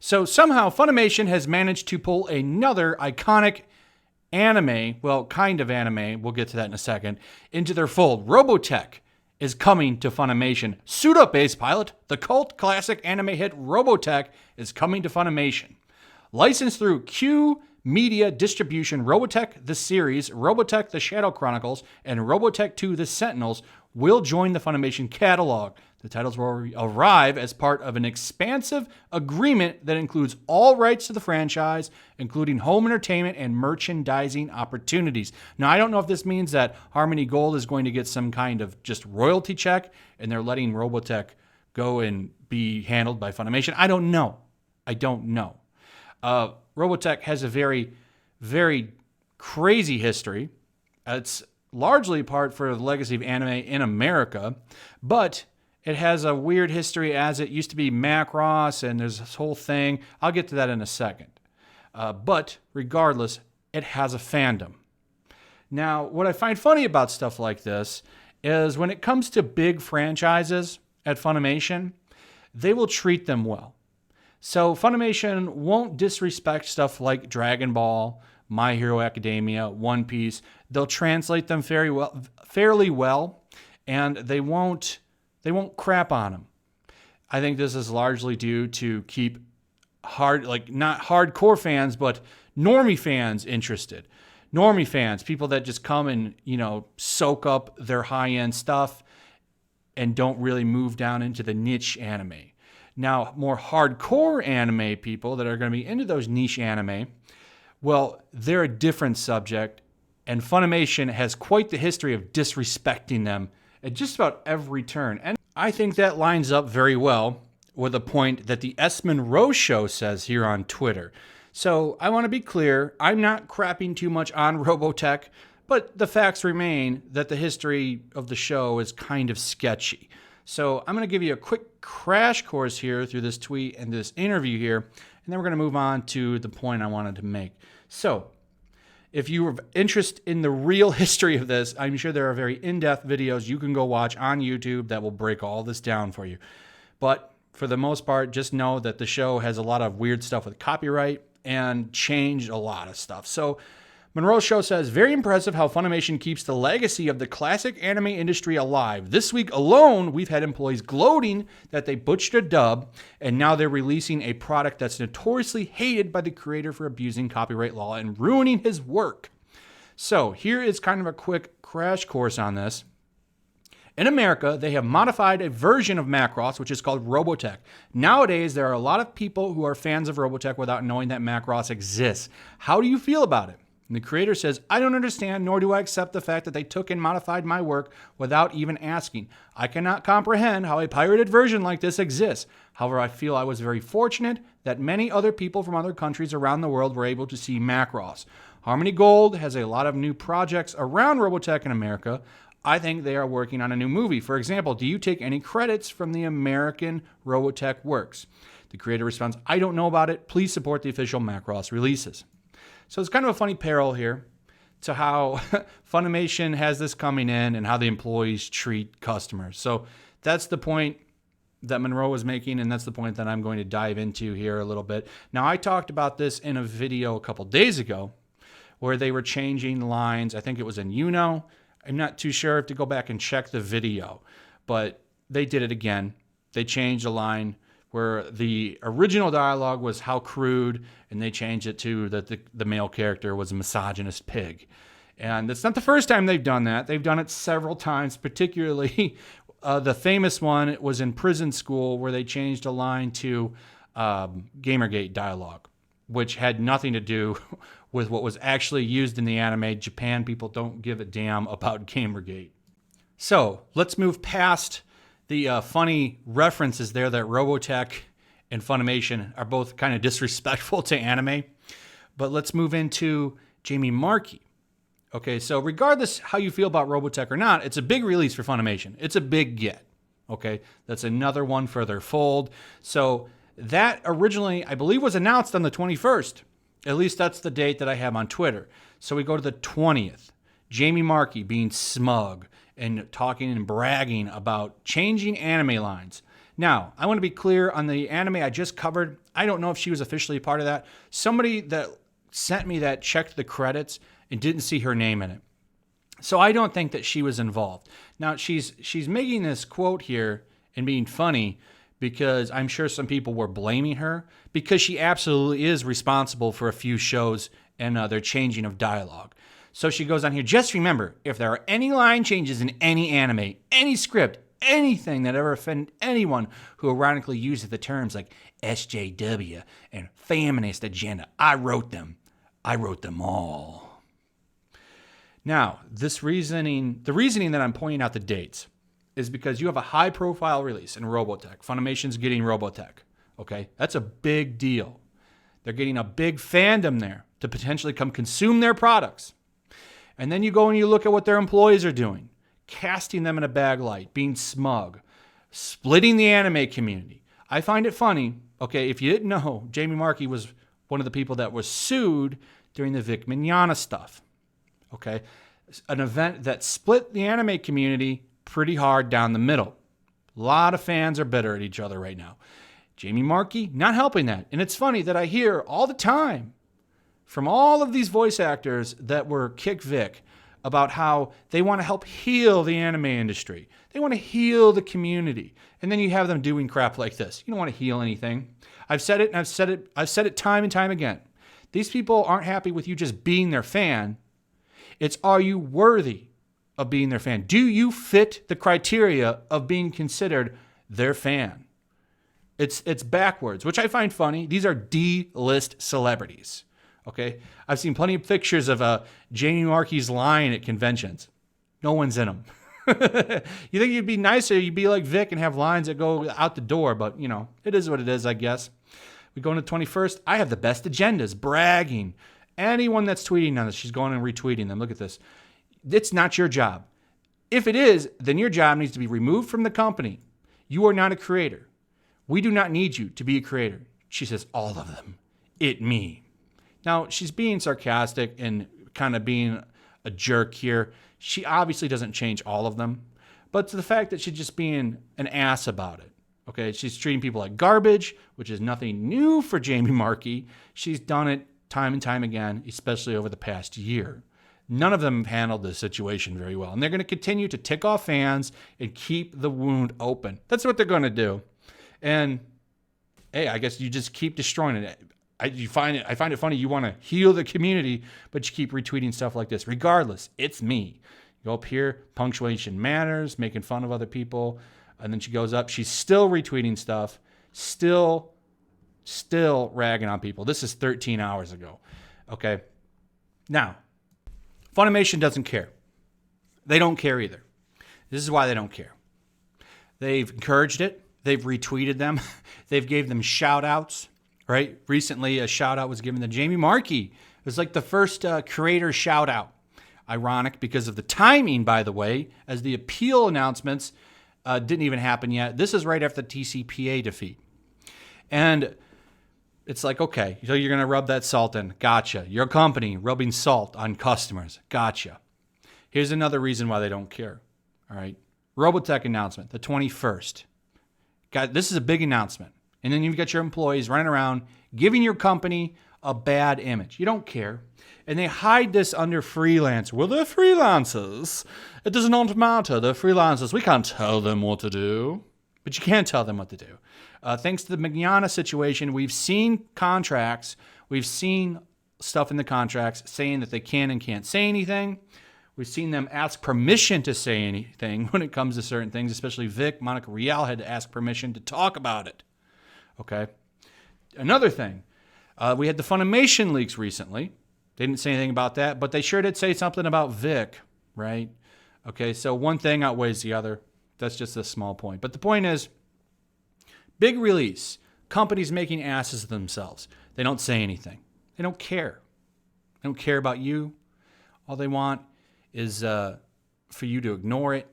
So somehow Funimation has managed to pull another iconic anime, well, kind of anime, we'll get to that in a second, into their fold. Robotech is coming to Funimation. Suit Up Ace Pilot, the cult classic anime hit Robotech, is coming to Funimation. Licensed through Q Media Distribution, Robotech the series, Robotech the Shadow Chronicles, and Robotech 2 the Sentinels will join the Funimation catalog. The titles will arrive as part of an expansive agreement that includes all rights to the franchise, including home entertainment and merchandising opportunities. Now, I don't know if this means that Harmony Gold is going to get some kind of just royalty check and they're letting Robotech go and be handled by Funimation. I don't know. Robotech has a very, very crazy history. It's largely part for the legacy of anime in America, but it has a weird history as it used to be Macross, and there's this whole thing. I'll get to that in a second. But regardless, it has a fandom. Now, what I find funny about stuff like this is when it comes to big franchises at Funimation, they will treat them well. So Funimation won't disrespect stuff like Dragon Ball, My Hero Academia, One Piece. They'll translate them fairly well, and they won't crap on them. I think this is largely due to keep not hardcore fans, but normie fans interested. Normie fans, people that just come and, soak up their high-end stuff and don't really move down into the niche anime. Now, more hardcore anime people that are going to be into those niche anime, well, they're a different subject, and Funimation has quite the history of disrespecting them at just about every turn. And I think that lines up very well with a point that the S. Monroe Show says here on Twitter. So I want to be clear, I'm not crapping too much on Robotech, but the facts remain that the history of the show is kind of sketchy. So I'm going to give you a quick crash course here through this tweet and this interview here, and then we're going to move on to the point I wanted to make. So if you have interest in the real history of this, I'm sure there are very in-depth videos you can go watch on YouTube that will break all this down for you. But for the most part, just know that the show has a lot of weird stuff with copyright and changed a lot of stuff. So Monroe Show says, very impressive how Funimation keeps the legacy of the classic anime industry alive. This week alone, we've had employees gloating that they butchered a dub, and now they're releasing a product that's notoriously hated by the creator for abusing copyright law and ruining his work. So here is kind of a quick crash course on this. In America, they have modified a version of Macross, which is called Robotech. Nowadays, there are a lot of people who are fans of Robotech without knowing that Macross exists. How do you feel about it? And the creator says, I don't understand, nor do I accept the fact that they took and modified my work without even asking. I cannot comprehend how a pirated version like this exists. However, I feel I was very fortunate that many other people from other countries around the world were able to see Macross. Harmony Gold has a lot of new projects around Robotech in America. I think they are working on a new movie. For example, do you take any credits from the American Robotech works? The creator responds, I don't know about it. Please support the official Macross releases. So it's kind of a funny parallel here to how Funimation has this coming in and how the employees treat customers. So that's the point that Monroe was making, and that's the point that I'm going to dive into here a little bit. Now, I talked about this in a video a couple days ago where they were changing lines. I think it was in Uno. I'm not too sure if to go back and check the video, but they did it again. They changed a line where the original dialogue was how crude, and they changed it to that the male character was a misogynist pig. And it's not the first time they've done that. They've done it several times, particularly the famous one was in Prison School where they changed a line to Gamergate dialogue, which had nothing to do with what was actually used in the anime. Japan people don't give a damn about Gamergate. So let's move past the funny references there that Robotech and Funimation are both kind of disrespectful to anime. But let's move into Jamie Marchi. Okay, so regardless how you feel about Robotech or not, it's a big release for Funimation. It's a big get. Okay, that's another one for their fold. So that originally, I believe, was announced on the 21st. At least that's the date that I have on Twitter. So we go to the 20th. Jamie Marchi being smug and talking and bragging about changing anime lines. Now, I want to be clear on the anime I just covered. I don't know if she was officially a part of that. Somebody that sent me that checked the credits and didn't see her name in it. So I don't think that she was involved. Now, she's making this quote here and being funny because I'm sure some people were blaming her because she absolutely is responsible for a few shows and their changing of dialogue. So she goes on here, just remember, if there are any line changes in any anime, any script, anything that ever offended anyone who ironically uses the terms like SJW and feminist agenda, I wrote them. I wrote them all. Now, the reasoning that I'm pointing out the dates is because you have a high-profile release in Robotech. Funimation's getting Robotech, okay? That's a big deal. They're getting a big fandom there to potentially come consume their products. And then you go and you look at what their employees are doing, casting them in a bad light, being smug, splitting the anime community. I find it funny, okay, if you didn't know, Jamie Marchi was one of the people that was sued during the Vic Mignogna stuff, okay? An event that split the anime community pretty hard down the middle. A lot of fans are bitter at each other right now. Jamie Marchi, not helping that. And it's funny that I hear all the time from all of these voice actors that were Kick Vic about how they want to help heal the anime industry. They want to heal the community. And then you have them doing crap like this. You don't want to heal anything. I've said it and I've said it time and time again. These people aren't happy with you just being their fan. It's, are you worthy of being their fan? Do you fit the criteria of being considered their fan? It's backwards, which I find funny. These are D-list celebrities. Okay, I've seen plenty of pictures of Jamie Marchi's line at conventions. No one's in them. You think you'd be nicer, you'd be like Vic and have lines that go out the door, but, you know, it is what it is, I guess. We go into 21st. I have the best agendas, bragging. Anyone that's tweeting on this, she's going and retweeting them. Look at this. It's not your job. If it is, then your job needs to be removed from the company. You are not a creator. We do not need you to be a creator. She says, all of them. It me. Now, she's being sarcastic and kind of being a jerk here. She obviously doesn't change all of them, but to the fact that she's just being an ass about it. Okay, she's treating people like garbage, which is nothing new for Jamie Marchi. She's done it time and time again, especially over the past year. None of them have handled this situation very well, and they're going to continue to tick off fans and keep the wound open. That's what they're going to do. And hey, I guess you just keep destroying it. I find it funny. You want to heal the community, but you keep retweeting stuff like this. Regardless, it's me. You go up here, punctuation matters, making fun of other people, and then she goes up. She's still retweeting stuff, still ragging on people. This is 13 hours ago. Okay. Now, Funimation doesn't care. They don't care either. This is why they don't care. They've encouraged it. They've retweeted them. They've gave them shout outs. Right? Recently, a shout out was given to Jamie Marchi. It was like the first creator shout out. Ironic because of the timing, by the way, as the appeal announcements didn't even happen yet. This is right after the TCPA defeat. And it's like, okay, so you're going to rub that salt in. Gotcha. Your company rubbing salt on customers. Gotcha. Here's another reason why they don't care. All right. Robotech announcement, the 21st. This is a big announcement. And then you've got your employees running around giving your company a bad image. You don't care. And they hide this under freelance. Well, they're freelancers. It does not matter. They're freelancers. We can't tell them what to do. But you can tell them what to do. Thanks to the Mignogna situation, we've seen contracts. We've seen stuff in the contracts saying that they can and can't say anything. We've seen them ask permission to say anything when it comes to certain things, especially Vic. Monica Rial had to ask permission to talk about it. Okay. Another thing, we had the Funimation leaks recently. They didn't say anything about that, but they sure did say something about Vic, right? Okay, so one thing outweighs the other. That's just a small point. But the point is, big release, companies making asses of themselves. They don't say anything. They don't care. They don't care about you. All they want is for you to ignore it.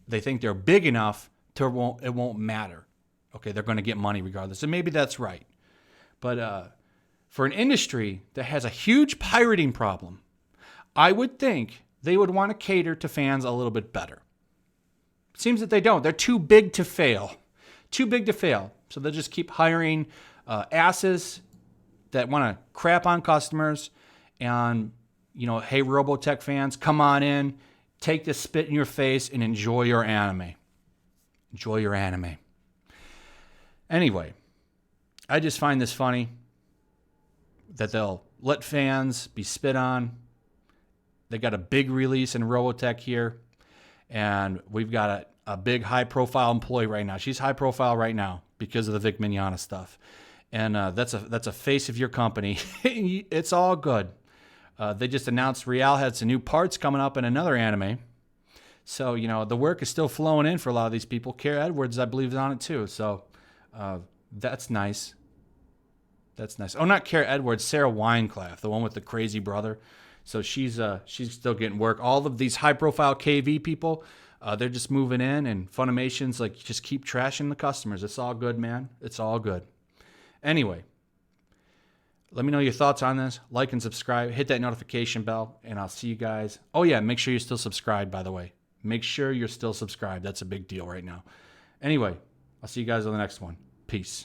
They think they're big enough to it won't matter. Okay, they're going to get money regardless. And maybe that's right. But for an industry that has a huge pirating problem, I would think they would want to cater to fans a little bit better. It seems that they don't. They're too big to fail. too big to fail. So they'll just keep hiring asses that want to crap on customers. And, you know, hey, Robotech fans, come on in, take this spit in your face and enjoy your anime. Enjoy your anime. Anyway, I just find this funny that they'll let fans be spit on. They got a big release in Robotech here, and we've got a big high-profile employee right now. She's high-profile right now because of the Vic Mignogna stuff, and that's a face of your company. It's all good. They just announced Real had some new parts coming up in another anime, so you know the work is still flowing in for a lot of these people. Kara Edwards, I believe, is on it too, so that's nice. That's nice. Oh, not Kara Edwards, Sarah Wineclaff, the one with the crazy brother. So she's still getting work. All of these high-profile KV people, they're just moving in, and Funimation's like, just keep trashing the customers. It's all good, man. It's all good. Anyway, let me know your thoughts on this. Like and subscribe. Hit that notification bell, and I'll see you guys. Oh, yeah, make sure you're still subscribed, by the way. Make sure you're still subscribed. That's a big deal right now. Anyway, I'll see you guys on the next one. Peace.